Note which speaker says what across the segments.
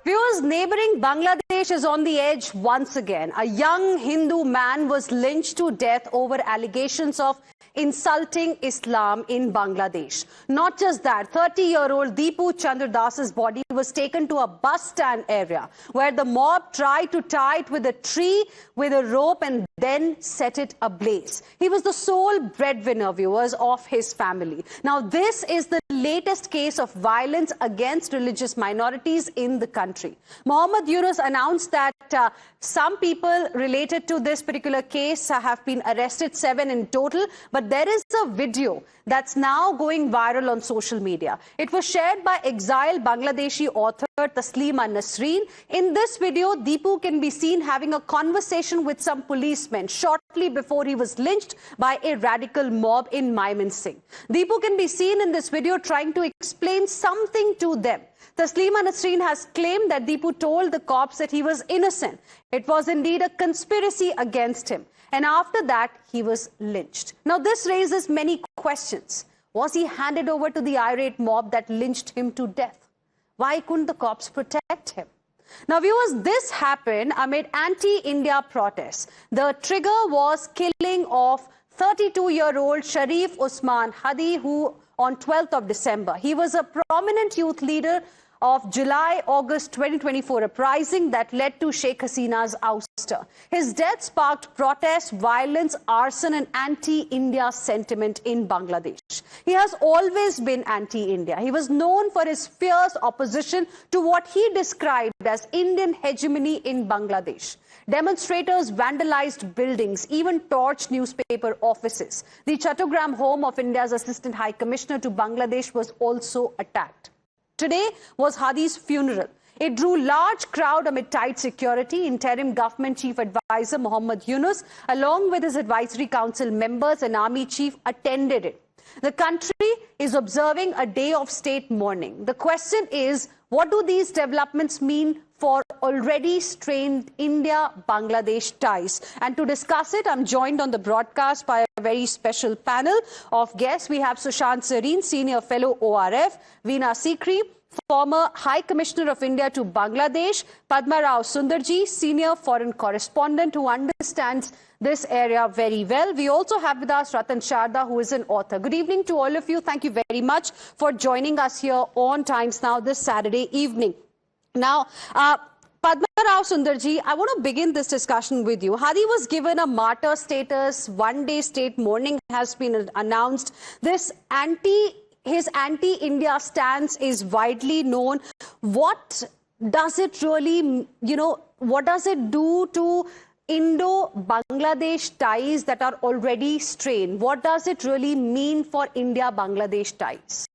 Speaker 1: Viewers, neighboring Bangladesh is on the edge once again. A young Hindu man was lynched to death over allegations of insulting Islam in Bangladesh. Not just that, 30-year-old Deepu Chandradas's body was taken to a bus stand area where the mob tried to tie it with a tree with a rope and then set it ablaze. He was the sole breadwinner, viewers, of his family. Now, this is the latest case of violence against religious minorities in the country. Mohammed Yunus announced that some people related to this particular case have been arrested, 7 in total. But there is a video that's now going viral on social media. It was shared by exiled Bangladeshi author Taslima Nasreen. In this video, Deepu can be seen having a conversation with some policemen shortly before he was lynched by a radical mob in Mymensingh. Deepu can be seen in this video trying to explain something to them. Taslima Nasreen has claimed that Deepu told the cops that he was innocent. It was indeed a conspiracy against him. And after that, he was lynched. Now, this raises many questions. Was he handed over to the irate mob that lynched him to death? Why couldn't the cops protect him? Now, viewers, this happened amid anti-India protests. The trigger was killing of 32-year-old Sharif Osman Hadi, who on 12th of December, he was a prominent youth leader of July-August 2024 uprising that led to Sheikh Hasina's ouster. His death sparked protests, violence, arson and anti-India sentiment in Bangladesh. He has always been anti-India. He was known for his fierce opposition to what he described as Indian hegemony in Bangladesh. Demonstrators vandalized buildings, even torched newspaper offices. The Chattogram home of India's Assistant High Commissioner to Bangladesh was also attacked. Today was Hadi's funeral. It drew large crowd amid tight security. Interim government chief advisor Mohammed Yunus, along with his advisory council members and army chief, attended it. The country is observing a day of state mourning. The question is, what do these developments mean for already strained India-Bangladesh ties? And to discuss it, I'm joined on the broadcast by a very special panel of guests. We have Sushant Sareen, Senior Fellow ORF, Veena Sikri, former High Commissioner of India to Bangladesh, Padma Rao Sundarji, Senior Foreign Correspondent who understands this area very well. We also have with us Ratan Sharda, who is an author. Good evening to all of you. Thank you very much for joining us here on Times Now this Saturday evening. Now, Padma Rao Sundarji, I want to begin this discussion with you. Hadi was given a martyr status. One-day state mourning has been announced. His anti-India stance is widely known. What does it really, what does it do to Indo-Bangladesh ties that are already strained? What does it really mean for India-Bangladesh ties?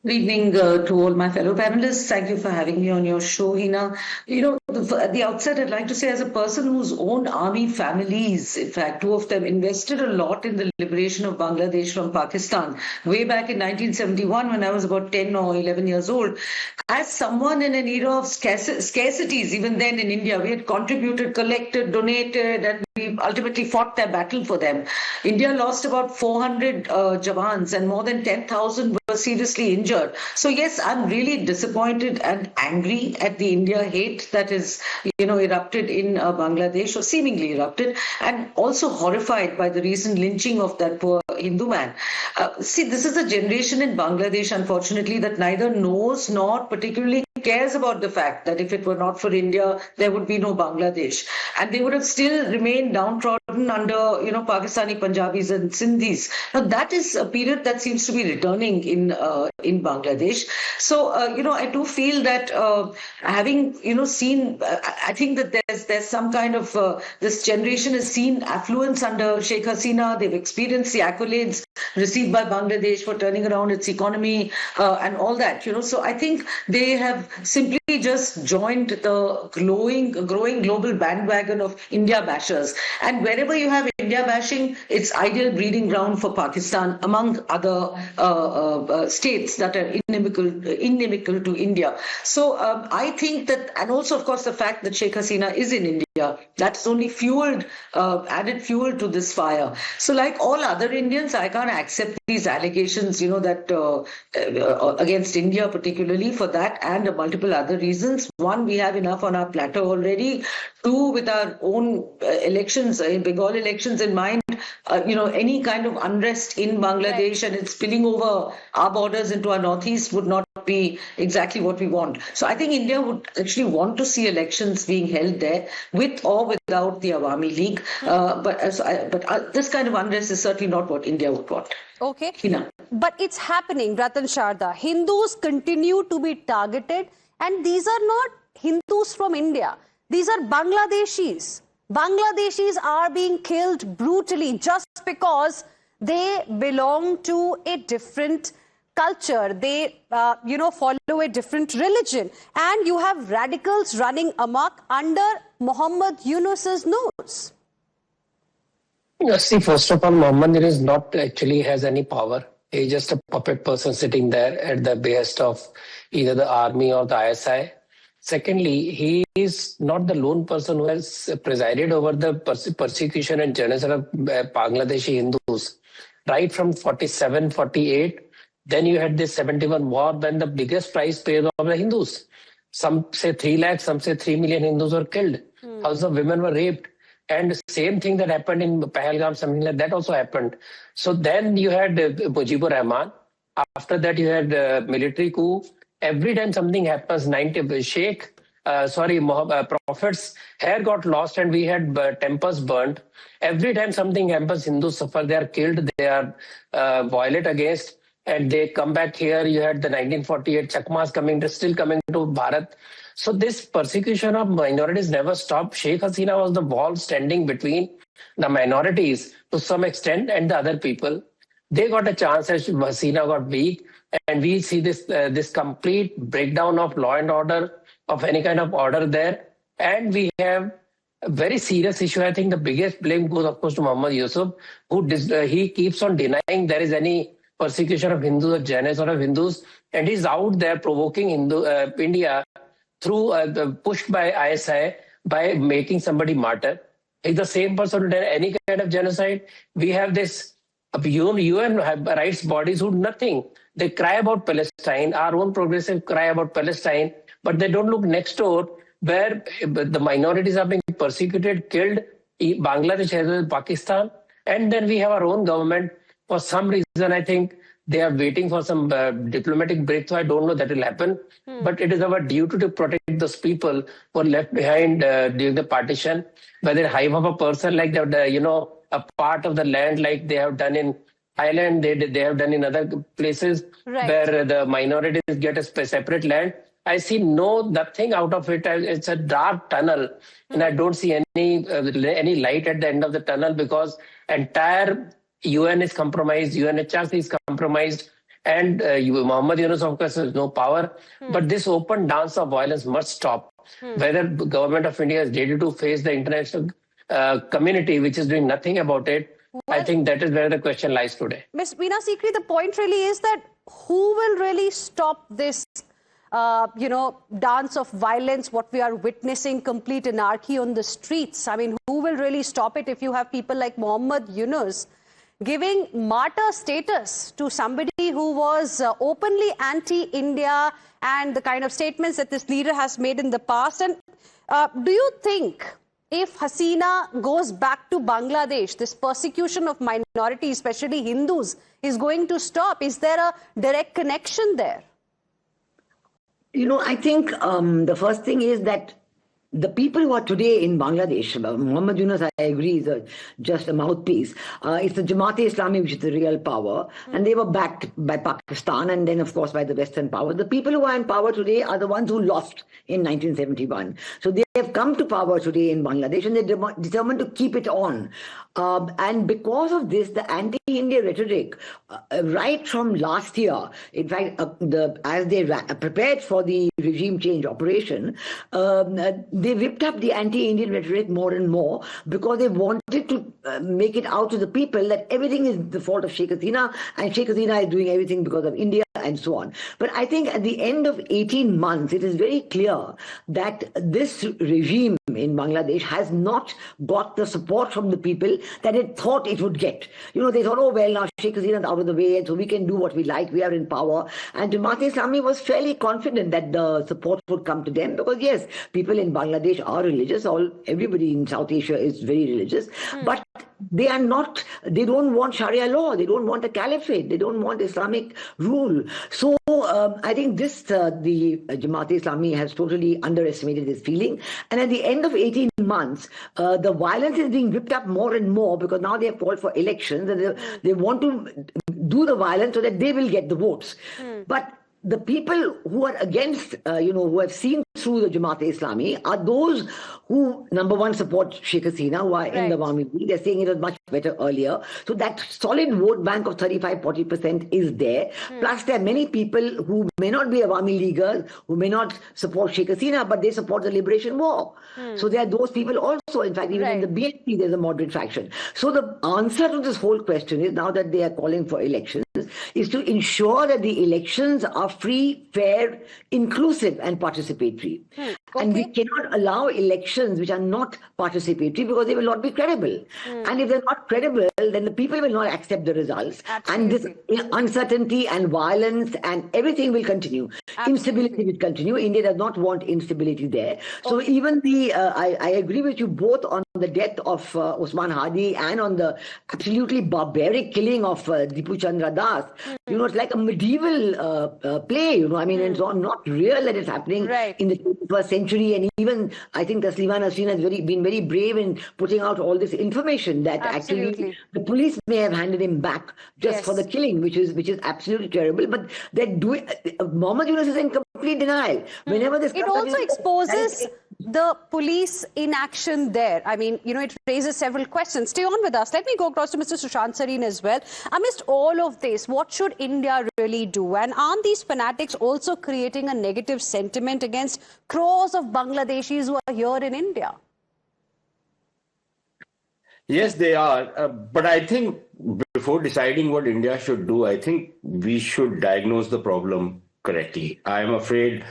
Speaker 2: Good evening to all my fellow panelists. Thank you for having me on your show, Hina. At the outset, I'd like to say, as a person whose own army families, in fact, 2 of them invested a lot in the liberation of Bangladesh from Pakistan, way back in 1971 when I was about 10 or 11 years old. As someone in an era of scarcities, even then in India, we had contributed, collected, donated, and we ultimately fought their battle for them. India lost about 400 Jawans and more than 10,000 were seriously injured. So yes, I'm really disappointed and angry at the India hate that is, erupted in Bangladesh, or seemingly erupted, and also horrified by the recent lynching of that poor Hindu man. See, this is a generation in Bangladesh, unfortunately, that neither knows nor particularly cares about the fact that if it were not for India, there would be no Bangladesh. And they would have still remained downtrodden under, Pakistani Punjabis and Sindhis. Now, that is a period that seems to be returning in Bangladesh. So, I do feel that having, seen, I think that there's some kind of, this generation has seen affluence under Sheikh Hasina. They've experienced the accolades received by Bangladesh for turning around its economy and all that, So I think they have simply just joined the growing global bandwagon of India bashers. And wherever you have India bashing, it's ideal breeding ground for Pakistan, among other states that are inimical to India. So I think that, and also, of course, the fact that Sheikh Hasina is in India, That's only fueled, added fuel to this fire. So like all other Indians, I can't accept these allegations, that against India particularly for that and multiple other reasons. One, we have enough on our platter already. Two, with our own elections, Bengal elections in mind, any kind of unrest in Bangladesh and it's spilling over our borders into our northeast would not be exactly what we want. So I think India would actually want to see elections being held there with or without the Awami League. But this kind of unrest is certainly not what India would want.
Speaker 1: Okay. But it's happening, Ratan Sharda. Hindus continue to be targeted, and these are not Hindus from India. These are Bangladeshis. Bangladeshis are being killed brutally just because they belong to a different culture. They, follow a different religion. And you have radicals running amok under Muhammad Yunus's nose.
Speaker 3: See, first of all, Muhammad Yunus not actually has any power. He's just a puppet person sitting there at the behest of either the army or the ISI. Secondly, he is not the lone person who has presided over the persecution and genocide of Bangladeshi Hindus. Right from 47, 48, then you had this 71 war when the biggest price paid of the Hindus. Some say 3 lakhs, some say 3 million Hindus were killed. Thousands of women were raped. And the same thing that happened in Pahalgam, something like that also happened. So then you had Mujibur Rahman. After that, you had military coup. Every time something happens, Prophet's hair got lost and we had temples burnt. Every time something happens, Hindus suffer, they are killed, they are violent against, and they come back here. You had the 1948 Chakmas still coming to Bharat. So this persecution of minorities never stopped. Sheikh Hasina was the wall standing between the minorities to some extent and the other people. They got a chance as Hasina got weak. And we see this complete breakdown of law and order, of any kind of order there. And we have a very serious issue. I think the biggest blame goes, of course, to Muhammad Yusuf, who he keeps on denying there is any persecution of Hindus or genocide of Hindus. And he's out there provoking India through pushed by ISI by making somebody martyr. He's the same person who did any kind of genocide. We have this UN rights bodies who do nothing. They cry about Palestine, our own progressive cry about Palestine, but they don't look next door where the minorities are being persecuted, killed, Bangladesh as well as Pakistan. And then we have our own government. For some reason, I think they are waiting for some diplomatic breakthrough. I don't know that will happen. But it is our duty to protect those people who are left behind during the partition. Whether hive of a person like that, a part of the land like they have done in Thailand, they have done in other places where the minorities get a separate land. I see nothing out of it. It's a dark tunnel, and I don't see any light at the end of the tunnel because entire UN is compromised, UNHRC is compromised, and Muhammad Yunus, of course, has no power. But this open dance of violence must stop. Whether the government of India is ready to face the international community, which is doing nothing about it, I think that is where the question lies today.
Speaker 1: Ms. Veena Sikri, the point really is that who will really stop this, dance of violence, what we are witnessing, complete anarchy on the streets? I mean, who will really stop it if you have people like Muhammad Yunus giving martyr status to somebody who was openly anti-India and the kind of statements that this leader has made in the past? And do you think if Hasina goes back to Bangladesh, this persecution of minorities, especially Hindus, is going to stop? Is there a direct connection there?
Speaker 4: I think the first thing is that the people who are today in Bangladesh, Muhammad Yunus, I agree, is just a mouthpiece. It's the Jamaat-e-Islami which is the real power, and they were backed by Pakistan and then, of course, by the Western power. The people who are in power today are the ones who lost in 1971. So they have come to power today in Bangladesh, and they're determined to keep it on. And because of this, the anti-India rhetoric, right from last year, in fact, as they prepared for the regime change operation, they whipped up the anti-Indian rhetoric more and more because they wanted to make it out to the people that everything is the fault of Sheikh Hasina and Sheikh Hasina is doing everything because of India and so on. But I think at the end of 18 months, it is very clear that this regime in Bangladesh has not got the support from the people that it thought it would get. You know, they thought, oh, well, now Sheikh Hasina is out of the way, and so we can do what we like, we are in power. And Jamaat-e-Islami was fairly confident that the support would come to them because, yes, people in Bangladesh are religious. Everybody in South Asia is very religious. But they are not, they don't want Sharia law, they don't want a caliphate, they don't want Islamic rule. So I think the Jamaat-e-Islami has totally underestimated this feeling. And at the end of 18 months, the violence is being whipped up more and more because now they have called for elections and they want to do the violence so that they will get the votes. But the people who are against, who have seen through the Jamaat-e-Islami are those who, number one, support Sheikh Hasina, who are in the Awami League. They're saying it was much better earlier. So that solid vote bank of 35-40% is there. Plus, there are many people who may not be Awami Leaguers, who may not support Sheikh Hasina, but they support the liberation war. So there are those people also. In fact, even in the BNP, there's a moderate faction. So the answer to this whole question is, now that they are calling for elections, is to ensure that the elections are free, fair, inclusive and participatory. And we cannot allow elections which are not participatory because they will not be credible. And if they're not credible, then the people will not accept the results. And this uncertainty and violence and everything will continue. Instability will continue. India does not want instability there. So even I agree with you both on the death of Osman Hadi and on the absolutely barbaric killing of Dipu Chandra Das. You know, it's like a medieval play, you know, I mean, it's not real that it's happening in the 21st century. And even, I think Taslima Nasreen has been very brave in putting out all this information that actually the police may have handed him back just for the killing, which is absolutely terrible. But they're doing, Mohammed Yunus is in complete denial. Whenever this
Speaker 1: it also exposes the police inaction there. I mean, you know, it raises several questions. Stay on with us. Let me go across to Mr. Sushant Sareen as well. Amidst all of this, what should India really do? And aren't these fanatics also creating a negative sentiment against crores of Bangladeshis who are here in India?
Speaker 5: Yes, they are. But I think before deciding what India should do, I think we should diagnose the problem correctly. I'm afraid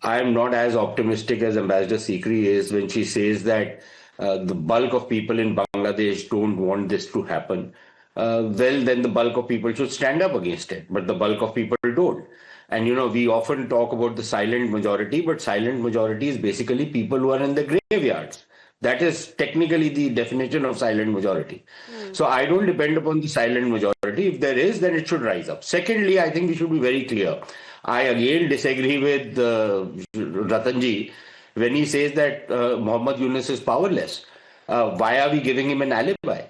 Speaker 5: I'm not as optimistic as Ambassador Sikri is when she says that the bulk of people in Bangladesh don't want this to happen. Well, then the bulk of people should stand up against it, but the bulk of people don't. And, you know, we often talk about the silent majority, but silent majority is basically people who are in the graveyards. That is technically the definition of silent majority. So I don't depend upon the silent majority. If there is, then it should rise up. Secondly, I think we should be very clear. I again disagree with Ratanji when he says that Mohammed Yunus is powerless. Why are we giving him an alibi?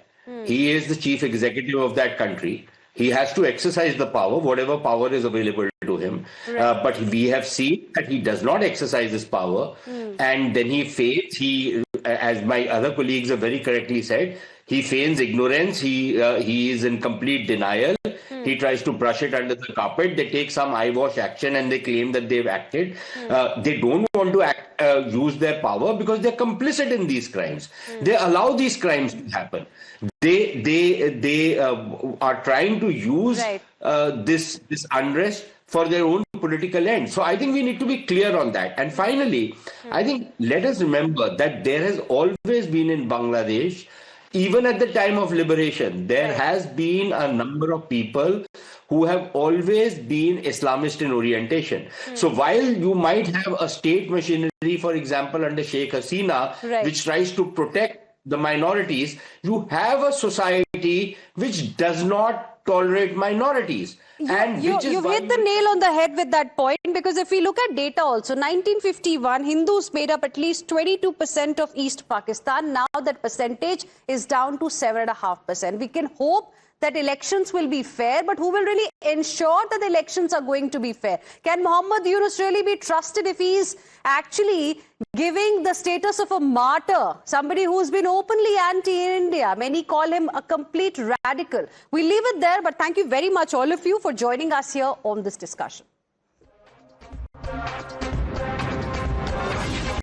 Speaker 5: He is the chief executive of that country. He has to exercise the power, whatever power is available to him. But we have seen that he does not exercise his power. And then he feigns, as my other colleagues have very correctly said, he feigns ignorance. He is in complete denial. He tries to brush it under the carpet. They take some eyewash action and they claim that they've acted. They don't want to use their power because they're complicit in these crimes. They allow these crimes to happen. They are trying to use this unrest for their own political ends. So I think we need to be clear on that. And finally, I think let us remember that there has always been in Bangladesh, even at the time of liberation, there has been a number of people who have always been Islamist in orientation. So while you might have a state machinery, for example, under Sheikh Hasina, which tries to protect the minorities, you have a society which does not tolerate minorities.
Speaker 1: You've hit the nail on the head with that point, because if we look at data also, 1951, Hindus made up at least 22% of East Pakistan. Now that percentage is down to 7.5%. We can hope that elections will be fair, but who will really ensure that the elections are going to be fair? Can Mohammed Yunus really be trusted if he's actually giving the status of a martyr, somebody who's been openly anti-India? Many call him a complete radical. We leave it there, but thank you very much, all of you, for joining us here on this discussion.